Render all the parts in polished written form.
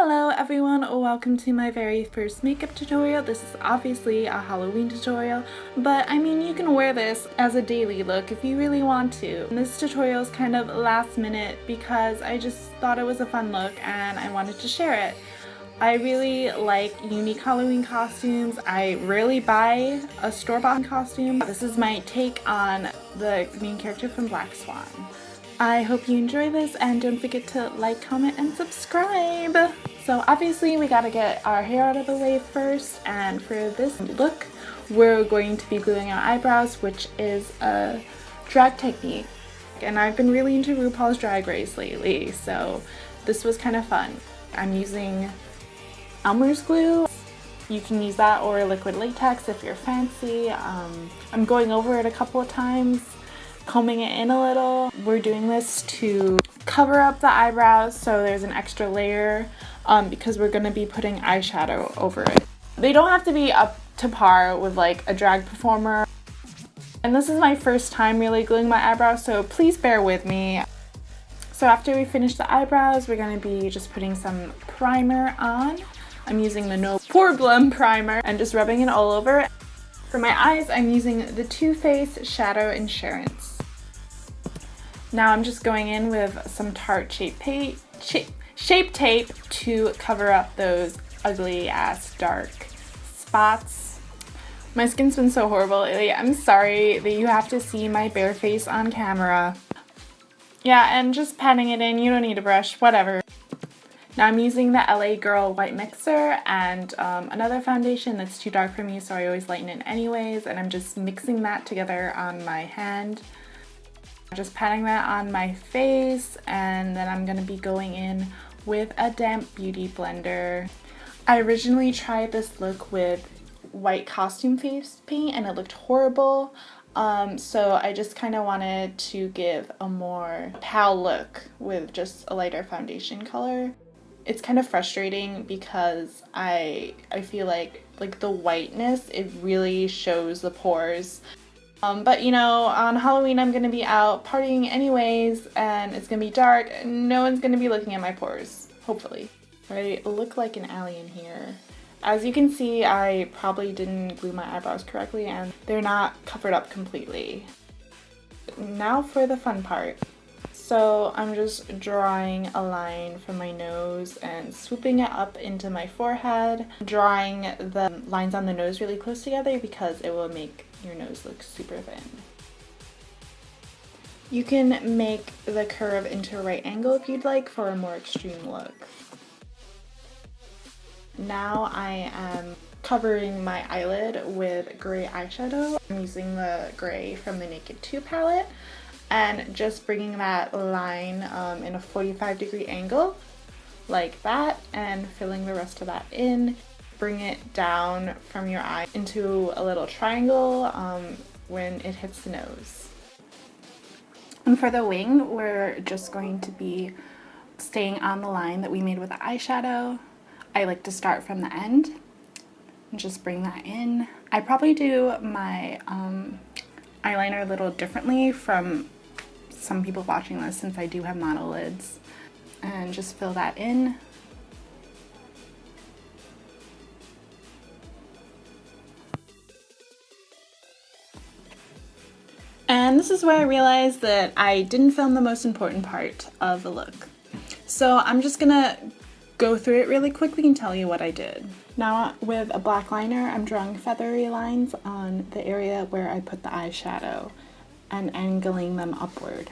Hello everyone, welcome to my very first makeup tutorial. This is obviously a Halloween tutorial, but I mean you can wear this as a daily look if you really want to. And this tutorial is kind of last minute because I just thought it was a fun look and I wanted to share it. I really like unique Halloween costumes. I rarely buy a store-bought costume. This is my take on the main character from Black Swan. I hope you enjoy this and don't forget to like, comment, and subscribe. So obviously we gotta get our hair out of the way first, and for this look we're going to be gluing our eyebrows, which is a drag technique. And I've been really into RuPaul's Drag Race lately, so this was kind of fun. I'm using Elmer's glue. You can use that or liquid latex if you're fancy. I'm going over it a couple of times, combing it in a little. We're doing this to cover up the eyebrows so there's an extra layer because we're going to be putting eyeshadow over it. They don't have to be up to par with like a drag performer. And this is my first time really gluing my eyebrows, so please bear with me. So after we finish the eyebrows, we're going to be just putting some primer on. I'm using the No Problem primer and just rubbing it all over. For my eyes, I'm using the Too Faced Shadow Insurance. Now I'm just going in with some Tarte Shape Tape to cover up those ugly ass dark spots. My skin's been so horrible lately. I'm sorry that you have to see my bare face on camera. Yeah, and just patting it in. You don't need a brush, whatever. Now I'm using the LA Girl White Mixer and another foundation that's too dark for me, so I always lighten it anyways, and I'm just mixing that together on my hand. Just patting that on my face, and then I'm going to be going in with a damp beauty blender. I originally tried this look with white costume face paint and it looked horrible, so I just kind of wanted to give a more pale look with just a lighter foundation color. It's kind of frustrating because I feel like the whiteness, it really shows the pores. But you know, on Halloween I'm gonna be out partying anyways, and it's gonna be dark and no one's gonna be looking at my pores, hopefully. I look like an alien here. As you can see, I probably didn't glue my eyebrows correctly and they're not covered up completely. Now for the fun part. So I'm just drawing a line from my nose and swooping it up into my forehead, drawing the lines on the nose really close together because it will make your nose look super thin. You can make the curve into a right angle if you'd like for a more extreme look. Now I am covering my eyelid with gray eyeshadow. I'm using the gray from the Naked 2 palette and just bringing that line in a 45-degree angle like that and filling the rest of that in. Bring it down from your eye into a little triangle when it hits the nose. And for the wing, we're just going to be staying on the line that we made with the eyeshadow. I like to start from the end and just bring that in. I probably do my eyeliner a little differently from some people watching this since I do have monolids. And just fill that in. And this is where I realized that I didn't film the most important part of the look. So I'm just gonna go through it really quickly and tell you what I did. Now with a black liner, I'm drawing feathery lines on the area where I put the eyeshadow and angling them upward.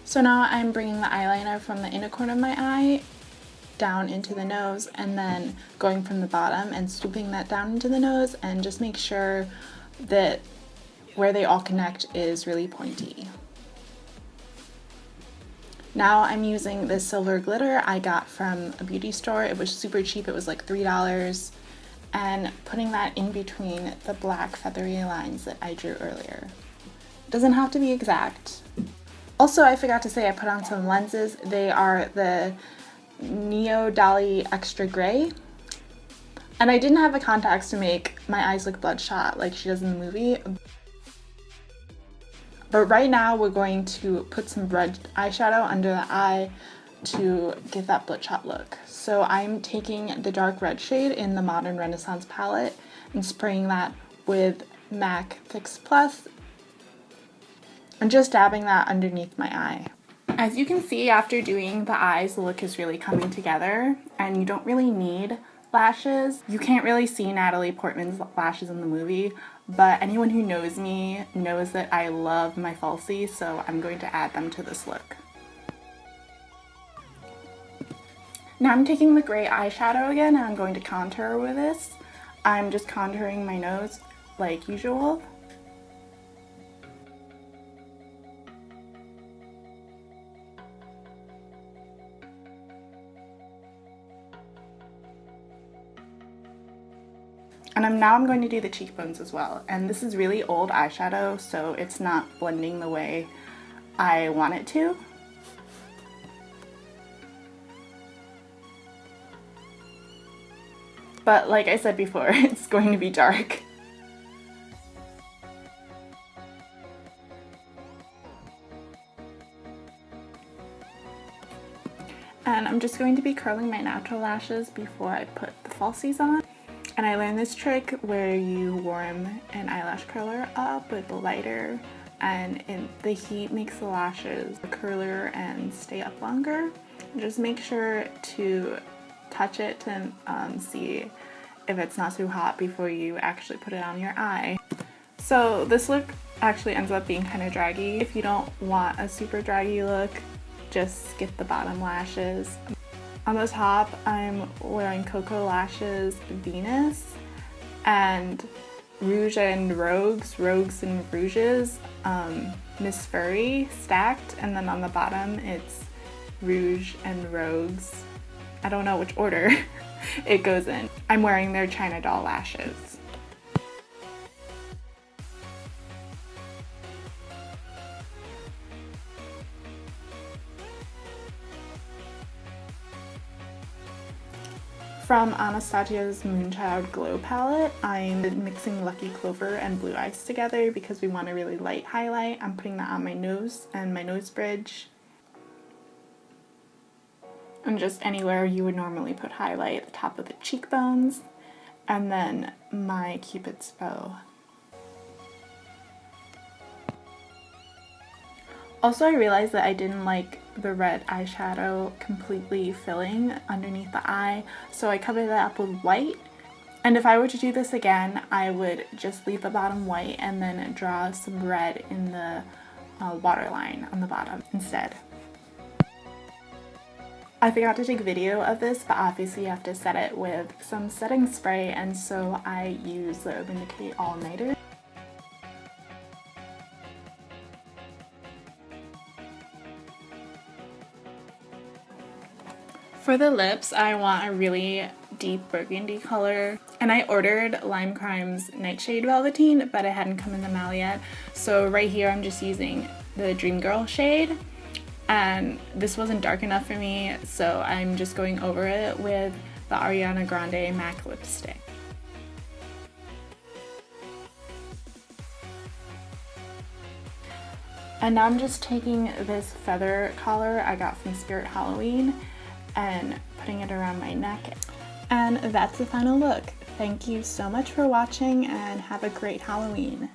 So now I'm bringing the eyeliner from the inner corner of my eye down into the nose and then going from the bottom and swooping that down into the nose, and just make sure that where they all connect is really pointy. Now I'm using this silver glitter I got from a beauty store. It was super cheap, it was like $3, and putting that in between the black feathery lines that I drew earlier. It doesn't have to be exact. Also, I forgot to say I put on some lenses. They are the Neo Dolly Extra Gray. And I didn't have the contacts to make my eyes look bloodshot like she does in the movie. But right now we're going to put some red eyeshadow under the eye to give that bloodshot look. So I'm taking the dark red shade in the Modern Renaissance palette and spraying that with MAC Fix Plus and just dabbing that underneath my eye. As you can see, after doing the eyes, the look is really coming together and you don't really need lashes. You can't really see Natalie Portman's lashes in the movie, but anyone who knows me knows that I love my falsies, so I'm going to add them to this look. Now I'm taking the gray eyeshadow again and I'm going to contour with this. I'm just contouring my nose like usual. And now I'm going to do the cheekbones as well. And this is really old eyeshadow, so it's not blending the way I want it to. But like I said before, it's going to be dark. And I'm just going to be curling my natural lashes before I put the falsies on. And I learned this trick where you warm an eyelash curler up with a lighter, and the heat makes the lashes curler and stay up longer. Just make sure to touch it to see if it's not too hot before you actually put it on your eye. So this look actually ends up being kind of draggy. If you don't want a super draggy look, just skip the bottom lashes. On the top, I'm wearing Cocoa Lashes Venus and Rouge and Rogues and Rouges, Miss Furry stacked, and then on the bottom it's Rouge and Rogues. I don't know which order it goes in. I'm wearing their China Doll lashes. From Anastasia's Moonchild Glow palette, I'm mixing Lucky Clover and Blue Eyes together because we want a really light highlight. I'm putting that on my nose and my nose bridge. And just anywhere you would normally put highlight at the top of the cheekbones. And then my Cupid's bow. Also, I realized that I didn't like the red eyeshadow completely filling underneath the eye, so I covered that up with white. And if I were to do this again, I would just leave the bottom white and then draw some red in the waterline on the bottom instead. I forgot to take video of this, but obviously you have to set it with some setting spray, and so I use the Urban Decay All Nighter. For the lips, I want a really deep burgundy color, and I ordered Lime Crime's Nightshade Velveteen, but it hadn't come in the mail yet. So right here I'm just using the Dream Girl shade, and this wasn't dark enough for me, so I'm just going over it with the Ariana Grande MAC lipstick. And now I'm just taking this feather collar I got from Spirit Halloween and putting it around my neck. And that's the final look. Thank you so much for watching and have a great Halloween.